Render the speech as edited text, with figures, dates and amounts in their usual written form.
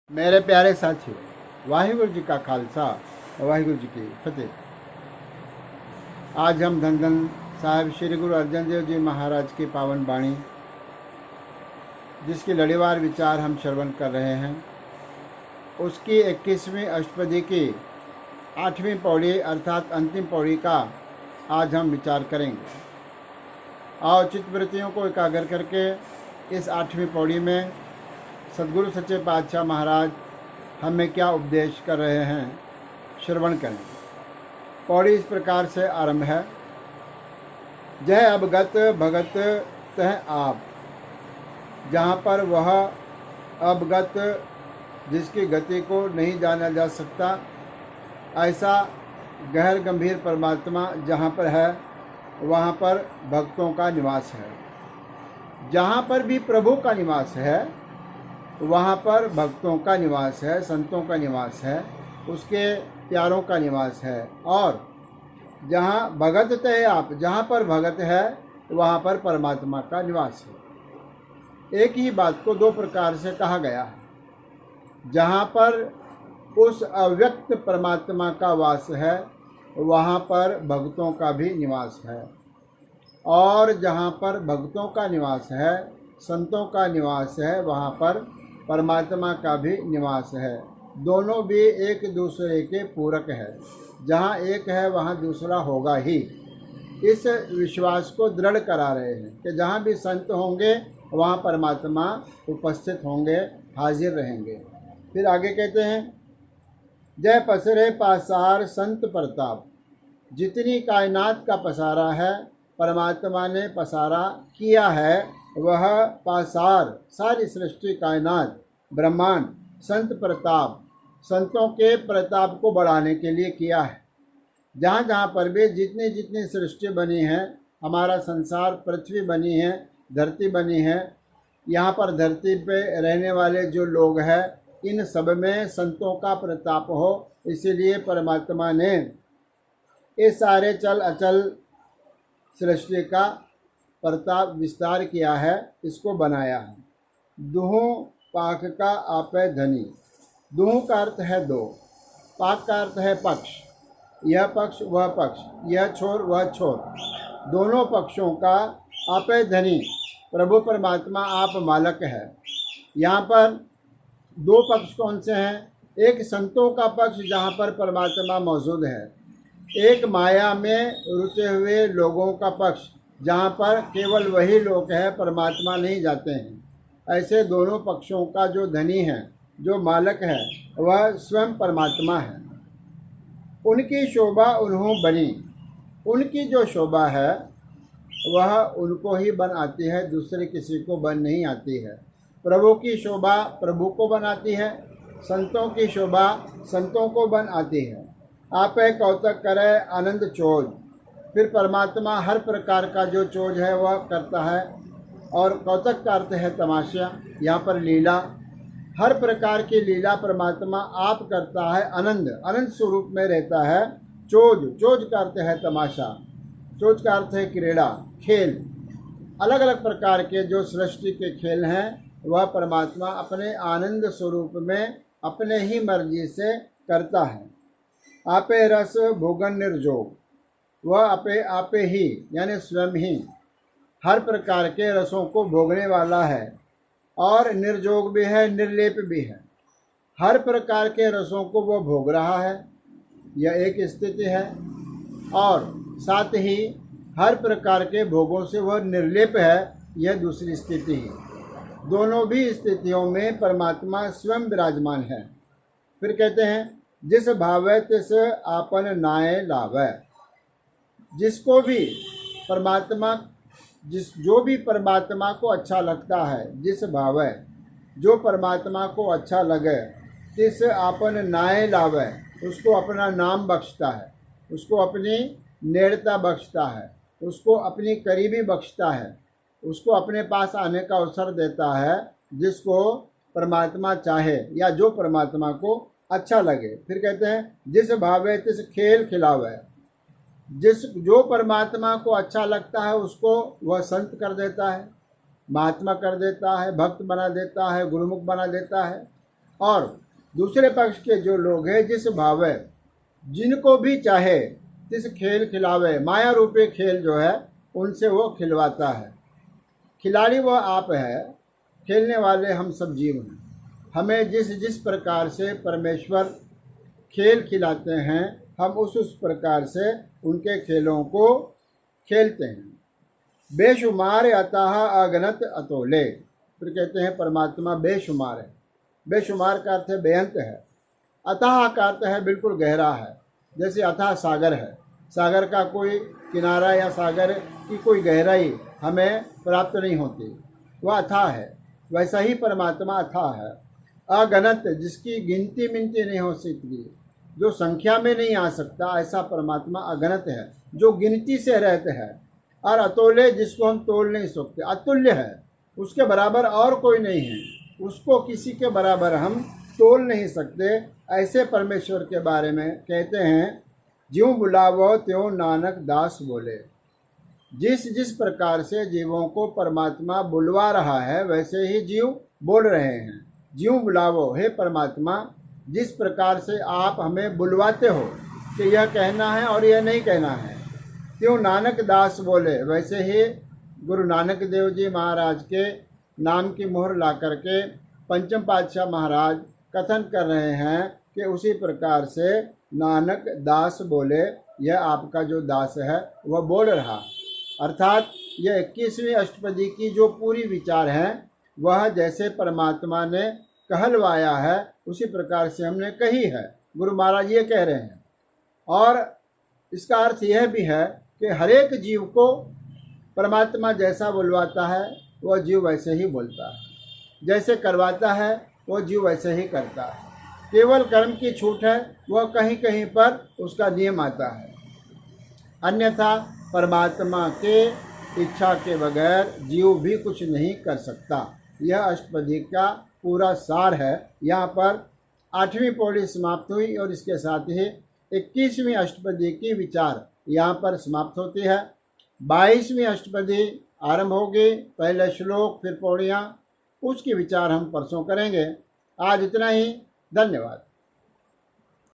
मेरे प्यारे साथियों, वाहिगुरु जी का खालसा, वाहिगुरु जी की फतेह। आज हम धन धन साहिब श्री गुरु अर्जन देव जी महाराज की पावन वाणी, जिसकी लड़ीवार विचार हम श्रवण कर रहे हैं, उसकी 21वीं अष्टपदी की 8वीं पौड़ी अर्थात अंतिम पौड़ी का आज हम विचार करेंगे। आओ चित्तवृत्तियों को एकाग्र करके इस 8वीं पौड़ी में सद्गुरु सच्चे पातशाह महाराज हमें क्या उपदेश कर रहे हैं श्रवण करें। पौड़ी इस प्रकार से आरंभ है। जय अवगत भगत तह आप, जहाँ पर वह अवगत जिसकी गति को नहीं जाना जा सकता, ऐसा गहर गंभीर परमात्मा जहाँ पर है वहाँ पर भक्तों का निवास है। जहाँ पर भी प्रभु का निवास है वहाँ पर भक्तों का निवास है, संतों का निवास है, उसके प्यारों का निवास है। और जहाँ भगत तय आप, जहाँ पर भगत है वहाँ पर परमात्मा का निवास है। एक ही बात को दो प्रकार से कहा गया है। जहाँ पर उस अव्यक्त परमात्मा का वास है वहाँ पर भक्तों का भी निवास है, और जहाँ पर भक्तों का निवास है, संतों का निवास है, वहाँ पर परमात्मा का भी निवास है। दोनों भी एक दूसरे के पूरक है। जहाँ एक है वहाँ दूसरा होगा ही। इस विश्वास को दृढ़ करा रहे हैं कि जहाँ भी संत होंगे वहाँ परमात्मा उपस्थित होंगे, हाजिर रहेंगे। फिर आगे कहते हैं, जय पसरे पासार संत प्रताप, जितनी कायनात का पसारा है परमात्मा ने पसारा किया है, वह पासार सारी सृष्टि कायनात ब्रह्मांड संत प्रताप, संतों के प्रताप को बढ़ाने के लिए किया है। जहाँ जहाँ पर भी जितनी जितनी सृष्टि बनी है, हमारा संसार, पृथ्वी बनी है, धरती बनी है, यहाँ पर धरती पे रहने वाले जो लोग हैं, इन सब में संतों का प्रताप हो, इसीलिए परमात्मा ने इस सारे चल अचल सृष्टि का प्रताप विस्तार किया है, इसको बनाया है। दुहों पाक का आपे धनी, दुहों का अर्थ है दो, पाक का अर्थ है पक्ष, यह पक्ष वह पक्ष, यह छोर वह छोर, दोनों पक्षों का आपे धनी प्रभु परमात्मा आप मालक है। यहाँ पर दो पक्ष कौन से हैं? एक संतों का पक्ष जहाँ पर परमात्मा मौजूद है, एक माया में रुचे हुए लोगों का पक्ष जहाँ पर केवल वही लोग हैं, परमात्मा नहीं जाते हैं। ऐसे दोनों पक्षों का जो धनी है, जो मालक है, वह स्वयं परमात्मा है। उनकी शोभा उन्हों बनी, उनकी जो शोभा है वह उनको ही बन आती है, दूसरे किसी को बन नहीं आती है। प्रभु की शोभा प्रभु को बनाती है, संतों की शोभा संतों को बन आती है। आप कौतक करे आनंद चोज, फिर परमात्मा हर प्रकार का जो चोज है वह करता है। और कौतक का अर्थ है तमाशा, यहाँ पर लीला, हर प्रकार की लीला परमात्मा आप करता है। आनंद अनंत स्वरूप में रहता है। चोज, चोज का अर्थ है तमाशा, चोज का अर्थ है क्रीड़ा, खेल। अलग अलग प्रकार के जो सृष्टि के खेल हैं वह परमात्मा अपने आनंद स्वरूप में अपने ही मर्जी से करता है। आपे रस भोगन निर्जोग, वह आपे ही यानी स्वयं ही हर प्रकार के रसों को भोगने वाला है, और निर्जोग भी है, निर्लेप भी है। हर प्रकार के रसों को वह भोग रहा है, यह एक स्थिति है, और साथ ही हर प्रकार के भोगों से वह निर्लेप है, यह दूसरी स्थिति है। दोनों भी स्थितियों में परमात्मा स्वयं विराजमान है। फिर कहते हैं, जिस भावै तिस आपन नाय लावै, जिसको भी परमात्मा जो भी परमात्मा को अच्छा लगता है, जिस भावै जो परमात्मा को अच्छा लगे, तिस आपन नाय लावै, उसको अपना नाम बख्शता है, उसको अपनी नेड़ता बख्शता है, उसको अपनी करीबी बख्शता है, उसको अपने पास आने का अवसर देता है, जिसको परमात्मा चाहे या जो परमात्मा को अच्छा लगे। फिर कहते हैं, जिस भावे तिस खेल खिलावे, जो परमात्मा को अच्छा लगता है उसको वह संत कर देता है, महात्मा कर देता है, भक्त बना देता है, गुरुमुख बना देता है। और दूसरे पक्ष के जो लोग हैं जिस भावे जिनको भी चाहे तिस खेल खिलावे, माया रूपी खेल जो है उनसे वो खिलवाता है। खिलाड़ी वो आप है, खेलने वाले हम सब जीव हैं। हमें जिस जिस प्रकार से परमेश्वर खेल खिलाते हैं हम उस प्रकार से उनके खेलों को खेलते हैं। बेशुमार अतः अगणत अतोले, फिर कहते हैं परमात्मा बेशुमार है। बेशुमार का अर्थ है बेअंत है, अतः का अर्थ है बिल्कुल गहरा है। जैसे अथाह सागर है, सागर का कोई किनारा या सागर की कोई गहराई हमें प्राप्त नहीं होती, वह अथाह है। वैसा ही परमात्मा अथाह है, अगणत, जिसकी गिनती मिनती नहीं हो सकती, जो संख्या में नहीं आ सकता, ऐसा परमात्मा अगणत है जो गिनती से रहते हैं। और अतोले, जिसको हम तोल नहीं सकते, अतुल्य है, उसके बराबर और कोई नहीं है, उसको किसी के बराबर हम तोल नहीं सकते। ऐसे परमेश्वर के बारे में कहते हैं, ज्यों बुलावो त्यों नानक दास बोले। जिस जिस प्रकार से जीवों को परमात्मा बुलवा रहा है वैसे ही जीव बोल रहे हैं। ज्यों बुलावो, हे परमात्मा, जिस प्रकार से आप हमें बुलवाते हो कि यह कहना है और यह नहीं कहना है, त्यों नानक दास बोले, वैसे ही गुरु नानक देव जी महाराज के नाम की मोहर ला करके पंचम पातशाह महाराज कथन कर रहे हैं कि उसी प्रकार से नानक दास बोले, यह आपका जो दास है वह बोल रहा। अर्थात यह 21वीं अष्टपदी की जो पूरी विचार है वह जैसे परमात्मा ने कहलवाया है उसी प्रकार से हमने कही है। गुरु महाराज ये कह रहे हैं। और इसका अर्थ यह भी है कि हर एक जीव को परमात्मा जैसा बुलवाता है वह जीव वैसे ही बोलता है, जैसे करवाता है वह जीव वैसे ही करता है। केवल कर्म की छूट है, वह कहीं कहीं पर उसका नियम आता है, अन्यथा परमात्मा के इच्छा के बगैर जीव भी कुछ नहीं कर सकता। यह अष्टपदी का पूरा सार है। यहाँ पर 8वीं पौड़ी समाप्त हुई और इसके साथ ही 21वीं अष्टपदी की विचार यहाँ पर समाप्त होती है। 22वीं अष्टपदी आरंभ होगी, पहले श्लोक फिर पौड़ियाँ, उसकी विचार हम परसों करेंगे। आज इतना ही, धन्यवाद।